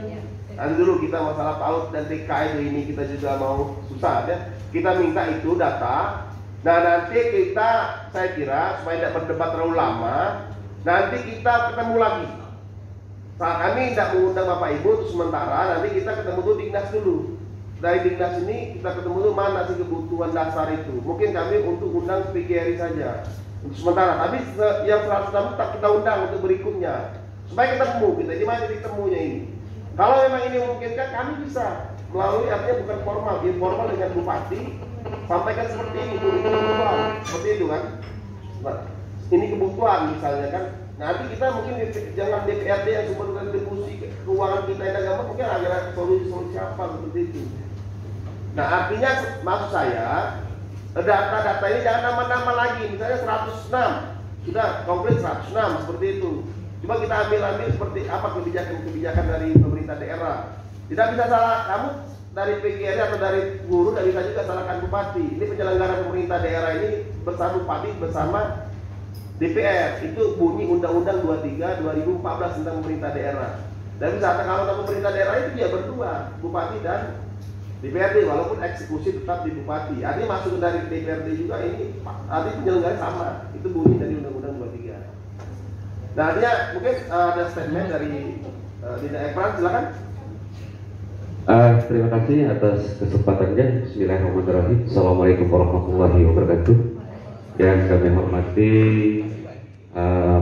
Nanti dulu kita masalah PAUD dan TK itu ini kita juga mau susah ya. Kita minta itu data. Nah nanti kita, saya kira supaya tidak berdebat terlalu lama, nanti kita ketemu lagi. Saat kami tidak mengundang Bapak Ibu untuk sementara, nanti kita ketemu tuh Dignas dulu. Dari Dignas ini kita ketemu tuh mana sih kebutuhan dasar itu. Mungkin kami untuk undang PGRI saja untuk sementara, tapi yang 106 tak kita undang untuk berikutnya supaya ketemu kita di mana titik temunya ini. Kalau memang ini memungkinkan, kami bisa melalui, artinya bukan formal, informal dengan Bupati, sampaikan seperti ini, kebutuhan, seperti itu kan. Nah, ini kebutuhan misalnya kan. Nanti kita mungkin jangan DPRD yang sumber distribusi keuangan kita yang agama, mungkin ada solusi apa seperti itu. Nah artinya maksud saya, data-data ini jangan nama-nama lagi, misalnya 106, sudah konkret 106 seperti itu. Coba kita ambil seperti apa kebijakan dari pemerintah daerah. Tidak bisa salah kamu dari PGRI atau dari guru, tidak bisa juga salahkan Bupati. Ini penyelenggara pemerintah daerah ini bersama Bupati bersama DPR. Itu bunyi Undang-Undang 23 2014 tentang pemerintah daerah. Dan bisa kalau pemerintah daerah itu dia berdua, Bupati dan DPRD, walaupun eksekusi tetap di Bupati. Artinya masuk dari DPRD juga ini, artinya penyelenggara sama. Itu bunyi dari Undang-Undang 23. Nah, artinya mungkin ada statement dari Dinda Ekran, silakan. Terima kasih atas kesempatannya. Bismillahirrahmanirrahim. Assalamualaikum warahmatullahi wabarakatuh. Yang kami hormati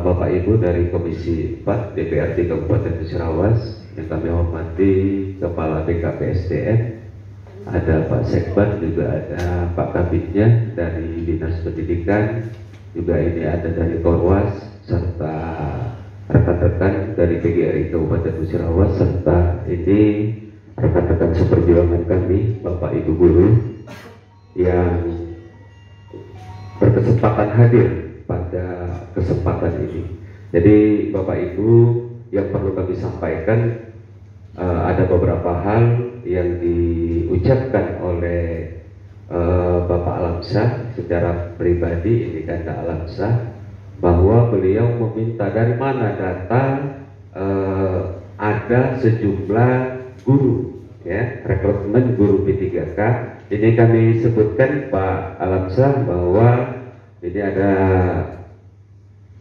Bapak Ibu dari Komisi 4 DPRD Kabupaten Musirawas, yang kami hormati Kepala BKPSDM, ada Pak Sekbat, juga ada Pak Kabitnya dari Dinas Pendidikan, juga ini ada dari Korwas, serta rekan-rekan dari PGRI Kabupaten Musirawas, serta ini rekan-rekan seperjuangan kami, Bapak Ibu guru yang berkesempatan hadir pada kesempatan ini. Jadi Bapak Ibu, yang perlu kami sampaikan, ada beberapa hal yang diucapkan oleh Bapak Alamsyah secara pribadi, ini kata Alamsyah, bahwa beliau meminta dari mana data ada sejumlah guru, ya, rekrutmen guru P3K. Ini kami sebutkan Pak Alamsyah bahwa ini ada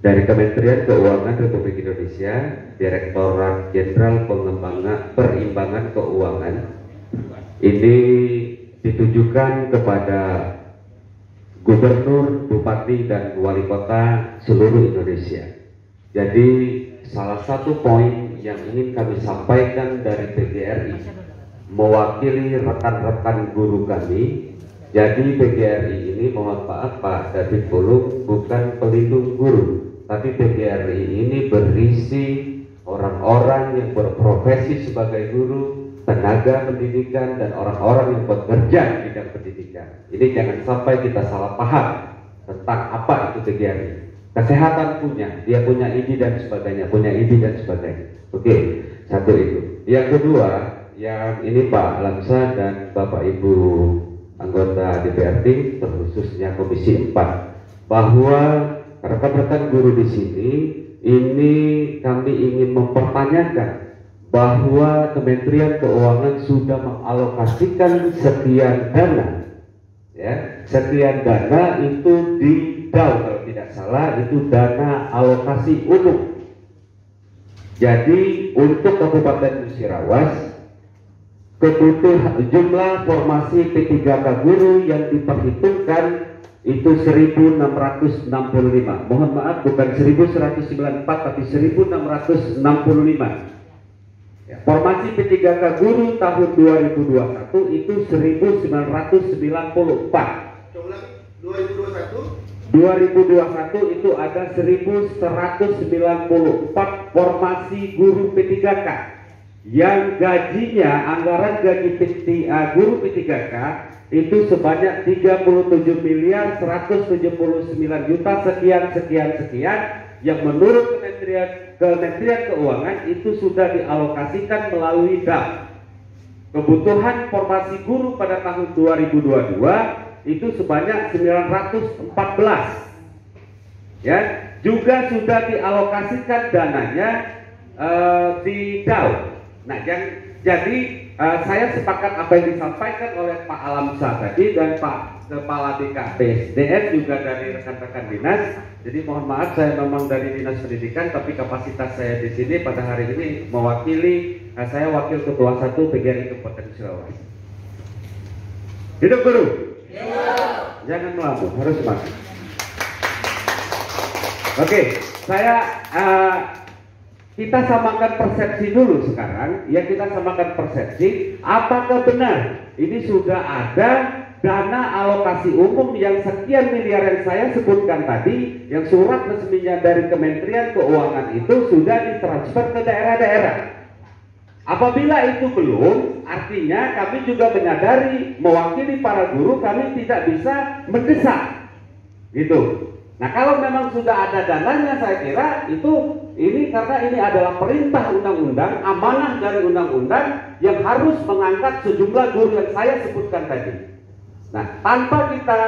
dari Kementerian Keuangan Republik Indonesia, Direktorat Jenderal Perimbangan Keuangan. Ini ditujukan kepada Gubernur, Bupati, dan Wali Kota seluruh Indonesia. Jadi salah satu poin yang ingin kami sampaikan dari PGRI mewakili rekan-rekan guru kami. Jadi PGRI ini, mohon maaf Pak David Pulung, bukan pelindung guru, tapi PGRI ini berisi orang-orang yang berprofesi sebagai guru, tenaga pendidikan, dan orang-orang yang bekerja di bidang pendidikan. Ini jangan sampai kita salah paham tentang apa itu PGRI. Kesehatan punya, dia punya ID dan sebagainya, punya ID dan sebagainya. Oke, satu itu. Yang kedua, yang ini Pak Alamsyah dan Bapak Ibu anggota DPRD, terkhususnya Komisi 4, bahwa rekan-rekan guru di sini, ini kami ingin mempertanyakan bahwa Kementerian Keuangan sudah mengalokasikan sekian dana, ya, sekian dana itu di DAU kalau tidak salah, itu dana alokasi umum. Jadi untuk Kabupaten Musirawas, kebutuhan jumlah formasi P3K guru yang diperhitungkan itu 1665. Mohon maaf, bukan 1194 tapi 1665. Ya, formasi P3K guru tahun 2021 itu 1994. 2021 itu ada 1194 formasi guru P3K. yang gajinya, anggaran gaji guru P3K itu sebanyak 37.179 juta sekian, yang menurut Kementerian Keuangan itu sudah dialokasikan melalui DAP. Kebutuhan formasi guru pada tahun 2022 itu sebanyak 914, ya, juga sudah dialokasikan dananya di DAU. Nah, jadi saya sepakat apa yang disampaikan oleh Pak Alamsyah tadi dan Pak Kepala BKPSDM juga dari rekan-rekan dinas. Jadi mohon maaf, saya memang dari Dinas Pendidikan, tapi kapasitas saya di sini pada hari ini mewakili, saya wakil Ketua 1 PGRI Kabupaten Sulawesi. Hidup guru. Jangan melambung, harus semangat. Oke, kita samakan persepsi dulu sekarang, ya, kita samakan persepsi. Apakah benar ini sudah ada dana alokasi umum yang sekian miliar yang saya sebutkan tadi, yang surat resminya dari Kementerian Keuangan itu sudah ditransfer ke daerah-daerah? Apabila itu belum, artinya kami juga menyadari, mewakili para guru, kami tidak bisa mendesak, gitu. Nah, kalau memang sudah ada dananya, saya kira ini karena ini adalah perintah undang-undang, amanah dari undang-undang yang harus mengangkat sejumlah guru yang saya sebutkan tadi. Nah, tanpa kita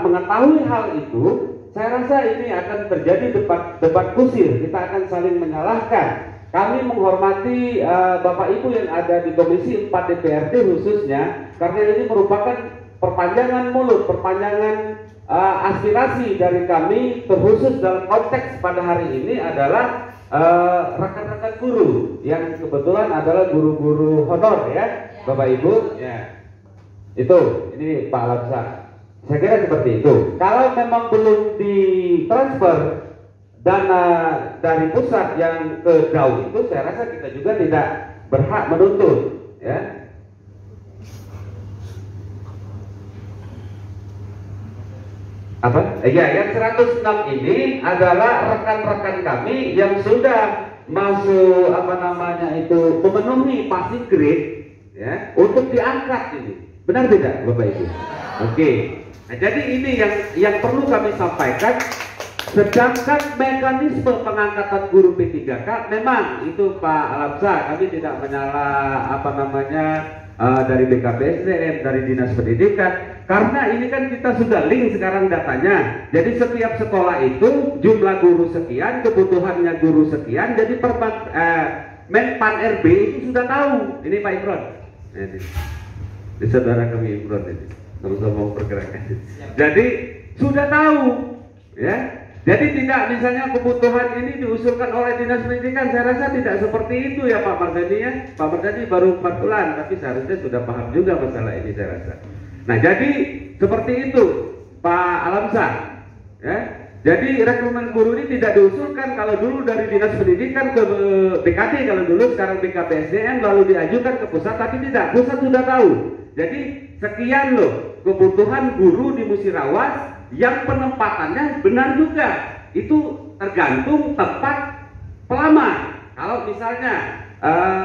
mengetahui hal itu, saya rasa ini akan terjadi debat kusir. Kita akan saling menyalahkan. Kami menghormati Bapak Ibu yang ada di Komisi 4 DPRD khususnya, karena ini merupakan perpanjangan mulut, perpanjangan aspirasi dari kami, terkhusus dalam konteks pada hari ini adalah rekan-rekan guru yang kebetulan adalah guru-guru honor, ya, Bapak Ibu, ya. Itu, ini Pak Alamsyah. Saya kira seperti itu. Kalau memang belum ditransfer dana dari pusat yang ke DAU itu, saya rasa kita juga tidak berhak menuntut, ya. Yang 106 ini adalah rekan-rekan kami yang sudah masuk memenuhi passing grade, ya, untuk diangkat ini. Benar tidak, Bapak Ibu? Oke. Nah, jadi ini yang perlu kami sampaikan. Sedangkan mekanisme pengangkatan guru P3K memang itu Pak Alamsyah, kami tidak menyalah dari BKPSDM, dari Dinas Pendidikan, karena ini kan kita sudah link sekarang datanya. Jadi setiap sekolah itu jumlah guru sekian, kebutuhannya guru sekian. Jadi Menpan RB itu sudah tahu. Ini Pak Imron, ini saudara kami Imron ini, sama-sama pergerakan. Jadi sudah tahu, ya. Jadi tidak misalnya kebutuhan ini diusulkan oleh Dinas Pendidikan, saya rasa tidak seperti itu, ya Pak Mardhani, ya. Pak Mardhani baru 4 bulan, tapi seharusnya sudah paham juga masalah ini, saya rasa. Nah, jadi seperti itu Pak Alamsyah, ya. Jadi rekrutmen guru ini tidak diusulkan kalau dulu dari Dinas Pendidikan ke BKD, kalau dulu sekarang BKPSDM, lalu diajukan ke pusat, tapi tidak, pusat sudah tahu. Jadi sekian loh kebutuhan guru di Musirawas, yang penempatannya benar juga itu tergantung tempat pelamar. Kalau misalnya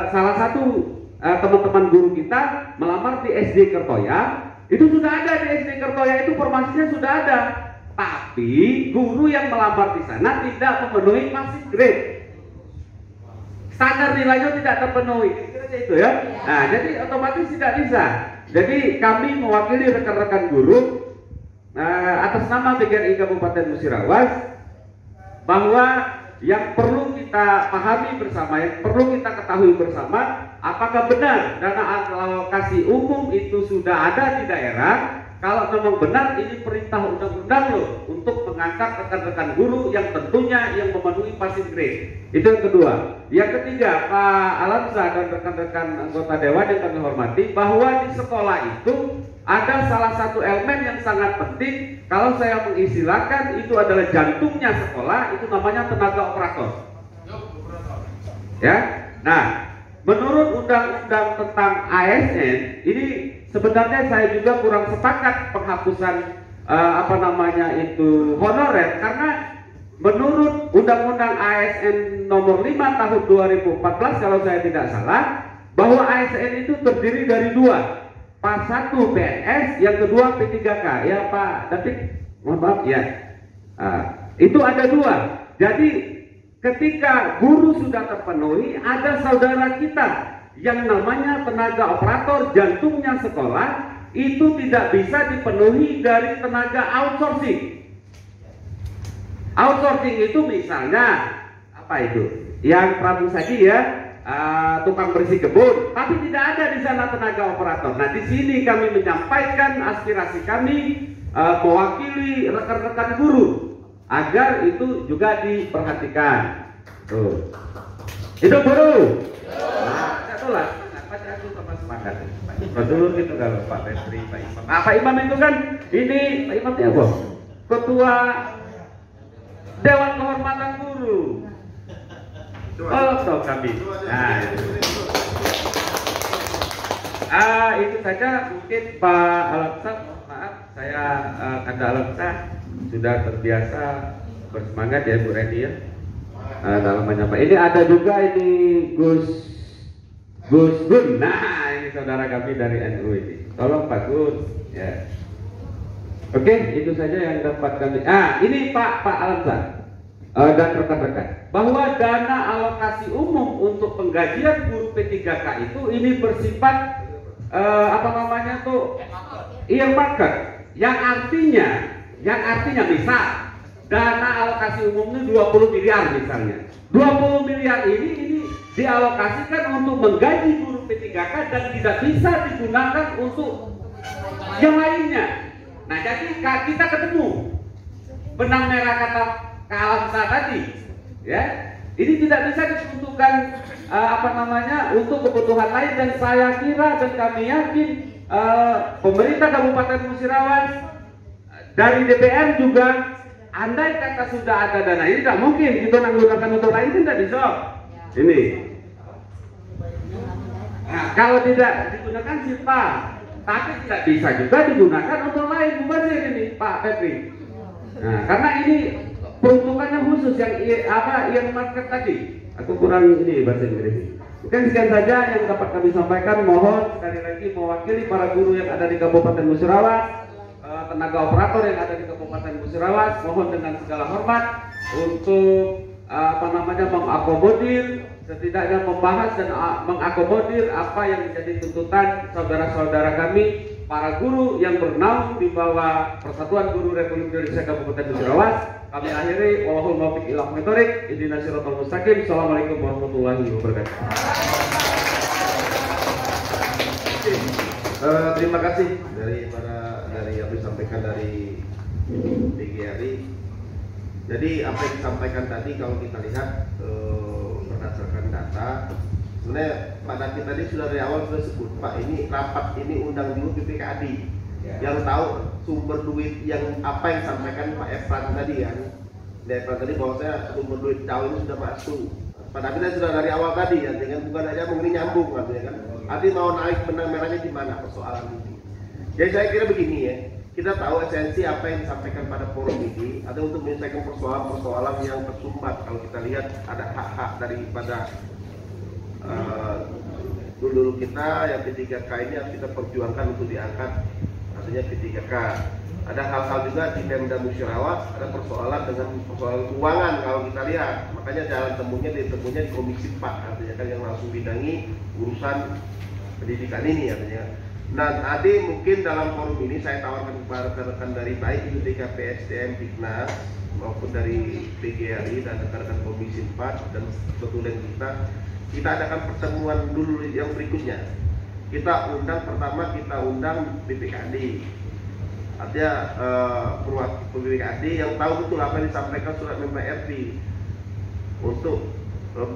salah satu teman-teman guru kita melamar di SD Kertoya, itu sudah ada di SD Kertoya, itu formasinya sudah ada, tapi guru yang melamar di sana tidak memenuhi passing grade, standar nilainya tidak terpenuhi, kira-kira itu, ya. Nah, jadi otomatis tidak bisa. Jadi kami mewakili rekan-rekan guru atas nama PGRI Kabupaten Musirawas, bahwa yang perlu kita pahami bersama, yang perlu kita ketahui bersama, apakah benar dana alokasi umum itu sudah ada di daerah. Kalau memang benar ini perintah undang-undang loh untuk mengangkat rekan-rekan guru yang tentunya yang memenuhi passing grade. Itu yang kedua. Yang ketiga, Pak Alamsyah dan rekan-rekan anggota dewan yang kami hormati, bahwa di sekolah itu ada salah satu elemen yang sangat penting. Kalau saya mengistilahkan itu adalah jantungnya sekolah, itu namanya tenaga operator. Ya. Nah, menurut undang-undang tentang ASN ini sebenarnya saya juga kurang sepakat penghapusan honorer, karena menurut Undang-Undang ASN nomor 5 tahun 2014 kalau saya tidak salah, bahwa ASN itu terdiri dari dua, Pak 1 PNS, yang kedua P3K. Ya Pak David, mohon maaf ya. Itu ada dua. Jadi ketika guru sudah terpenuhi, ada saudara kita yang namanya tenaga operator jantungnya sekolah, itu tidak bisa dipenuhi dari tenaga outsourcing. Outsourcing itu misalnya apa itu? Yang pramu saja ya, tukang bersih kebun, tapi tidak ada di sana tenaga operator. Nah, di sini kami menyampaikan aspirasi kami mewakili rekan-rekan guru agar itu juga diperhatikan. Tuh. Itu guru. Nah, itulah apa aku sama semangat. Betul gitu kalau Pak Petri, Pak Imam. Pak Imam itu kan ini Pak Imam itu apa? Ketua Dewan Kehormatan Guru. Tahu kami. Nah, itu saja mungkin Pak Alamsa. Maaf, saya Kanda Alamsa sudah terbiasa bersemangat ya Bu Reni ya. Dalam menyampaikan. Ini ada juga ini Gus Gun. Nah, ini saudara kami dari NU ini. Tolong Pak Gus. Ya. Oke, itu saja yang dapat kami. Ini Pak Alamsa dan rekan-rekan, bahwa dana alokasi umum untuk penggajian guru P3K itu ini bersifat earmarker, yang artinya misal dana alokasi umum ini 20 miliar misalnya. 20 miliar ini dialokasikan untuk menggaji guru P3K dan tidak bisa digunakan untuk yang lainnya. Nah, jadi kita ketemu benang merah kata Alamsa tadi, ya. Ini tidak bisa diperuntukkan untuk kebutuhan lain, dan saya kira dan kami yakin pemerintah Kabupaten Musirawas dari DPR juga, andai kata sudah ada dana ini, tidak mungkin kita menggunakan untuk lain, tidak bisa. Ini. Nah, kalau tidak digunakan siapa? Tapi tidak bisa juga digunakan untuk lain, Mubazir ini Pak Petri. Nah, karena ini peruntukannya khusus yang market tadi. Aku kurang ini bahasa Inggris. Mungkin sekian saja yang dapat kami sampaikan. Mohon sekali lagi mewakili para guru yang ada di Kabupaten Musirawas, tenaga operator yang ada di Kabupaten Musirawas, mohon dengan segala hormat untuk mengakomodir, setidaknya membahas dan mengakomodir apa yang menjadi tuntutan saudara-saudara kami, para guru yang bernaung di bawah Persatuan Guru Republik Indonesia Kabupaten Musirawas. Kami akhiri, wallahul muwaffiq ila aqwamit thoriq, ihdinas siratal mustaqim. Assalamualaikum warahmatullahi wabarakatuh. Terima kasih dari yang disampaikan dari PGRI. Jadi apa yang disampaikan tadi kalau kita lihat berdasarkan data, sebenarnya Pak David tadi sudah dari awal sudah sebut, Pak, ini rapat ini undang dulu BPKAD yang tahu sumber duit yang apa yang disampaikan Pak Efran tadi kan. Efran tadi bahwasanya sumber duit jauh ini sudah masuk. Pak David sudah dari awal tadi ya, dengan bukan aja mungkin nyambung artinya kan. Artinya mau naik benang merahnya di mana persoalan ini. Jadi saya kira begini ya. Kita tahu esensi apa yang disampaikan pada forum ini ada untuk menyelesaikan persoalan-persoalan yang tersumbat. Kalau kita lihat ada hak-hak daripada dulu kita yang P3K ini harus kita perjuangkan untuk diangkat, artinya P3K. Ada hal-hal juga di Pemda Musirawas, ada persoalan dengan persoalan keuangan kalau kita lihat. Makanya jalan temunya di Komisi 4, artinya kan yang langsung bidangi urusan pendidikan ini artinya. Nah, tadi mungkin dalam forum ini saya tawarkan kepada rekan-rekan dari baik itu DKPSDM Dignas maupun dari PGRI dan rekan-rekan Komisi 4 dan sebetulnya kita adakan pertemuan dulu yang berikutnya. Kita undang BPKAD, artinya perwakilan BPKAD yang tahu betul apa yang disampaikan surat MPRT untuk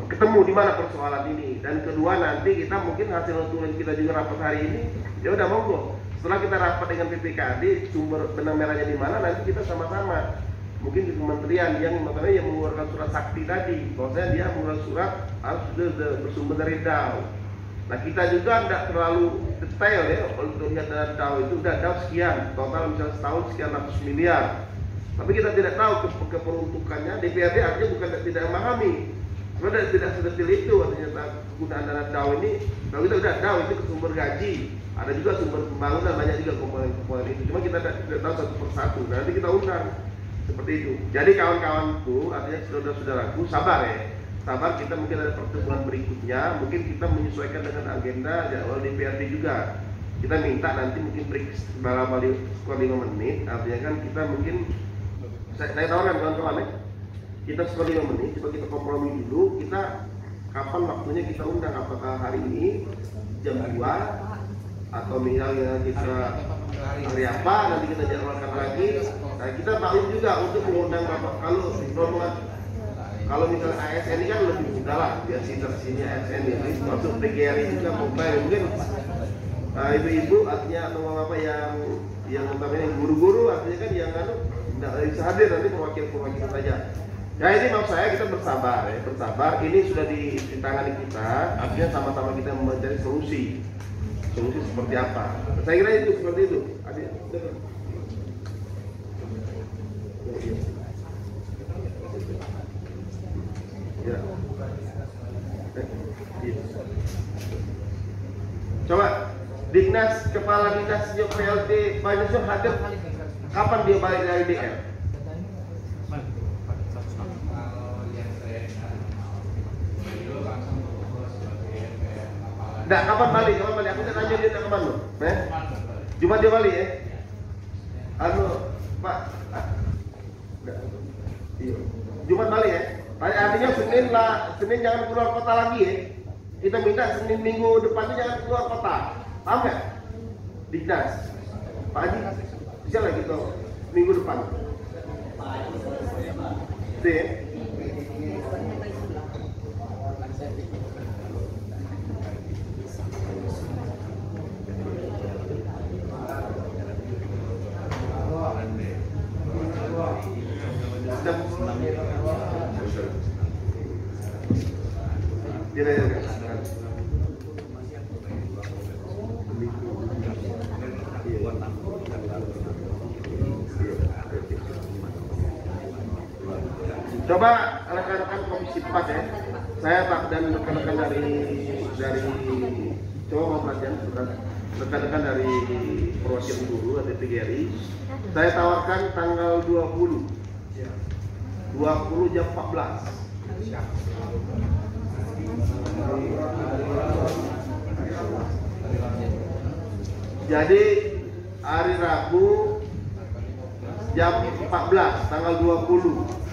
ketemu di mana persoalan ini. Dan kedua, nanti kita mungkin hasil tulen kita juga rapat hari ini, ya udah monggo. Setelah kita rapat dengan BPKAD, sumber benang merahnya di mana, nanti kita sama-sama mungkin di kementerian yang mengeluarkan surat sakti tadi, bahwasanya dia mengeluarkan surat harus sudah bersumber dari DAO. Nah, kita juga tidak terlalu detail ya untuk lihat dari DAO itu udah DAO sekian, total misalnya setahun sekian ratus miliar. Tapi kita tidak tahu keperuntukannya. DPRD artinya bukan tidak memahami. Sebenarnya tidak sedetil itu artinya penggunaan dana DAO ini. Kalau kita udah DAO itu sumber gaji, ada juga sumber pembangunan, banyak juga komponen itu. Cuma kita tidak tahu satu persatu. Nanti kita undang seperti itu. Jadi kawan-kawanku, artinya saudara-saudaraku, sabar ya. Sabar, kita mungkin ada pertemuan berikutnya. Mungkin kita menyesuaikan dengan agenda jadwal DPRD juga. Kita minta nanti mungkin break dalam 5 menit. Artinya kan kita mungkin saya tawarkan kawan-kawan ya. Kita 5 menit, coba kita kompromi dulu. Kita kapan waktunya kita undang, apakah hari ini jam 2 atau misalnya kita hari apa, nanti kita jadwalkan lagi. Nah, kita maklum juga untuk mengundang kalau rombongan, kalau misalnya ASN ini kan lebih mudah lah, biar sini ASN ini masuk PGRI juga mobile mungkin ibu-ibu artinya atau apa yang utamanya guru-guru artinya kan yang tidak bisa hadir, nanti perwakilan saja. Ya ini maksud saya kita bersabar ya, bersabar. Ini sudah di tangan kita, artinya sama-sama kita mencari solusi seperti apa. Saya kira itu seperti itu. Ya. Coba Dinas Kepala Dinas PLT Financial hadir kapan dia balik dari DR? Nggak, kapan balik? Aku tak tanya dia kapan loh. Jumat dia balik ya? Pak. Iya. Jumat balik ya? Artinya Senin jangan keluar kota lagi ya. Kita minta Senin minggu depannya jangan keluar kota. Paham nggak? Dinas. Pak Haji, bisa lagi tuh minggu depan. Itu ya. Coba rekan-rekan Komisi 4 ya, saya Pak dan rekan-rekan dari coba mau perhatian rekan-rekan dari perwakilan guru atau PGRI, saya tawarkan tanggal 20 jam 14. Jadi hari Rabu jam 14 tanggal 20.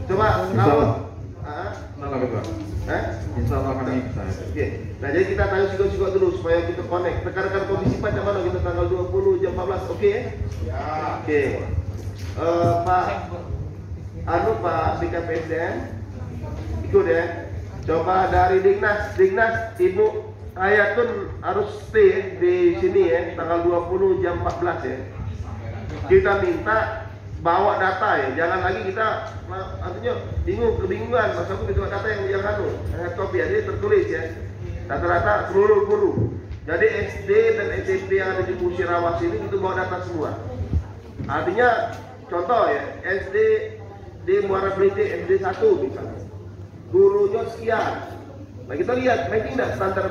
Coba kalau Insya Allah akan bisa. Oke. Nah jadi kita tanya juga dulu supaya kita connect. Rekan-rekan Komisi 4 mana kita tanggal 20 jam 14. Oke ya? Ya. Oke. Pak BKPSDM ikut ya. Coba dari Dignas Ibu Hayatun harus stay di sini ya, tanggal 20 jam 14 ya. Kita minta bawa data ya, jangan lagi kita artinya kebingungan, masa aku minta data yang copy aja tertulis ya. Rata-rata seluruh guru. Jadi SD dan SMP yang ada di Musirawas ini itu bawa data semua. Artinya contoh ya, SD di Muara Beliti SD 1 misalnya. Gurunya sekian. Nah kita lihat, making tidak standar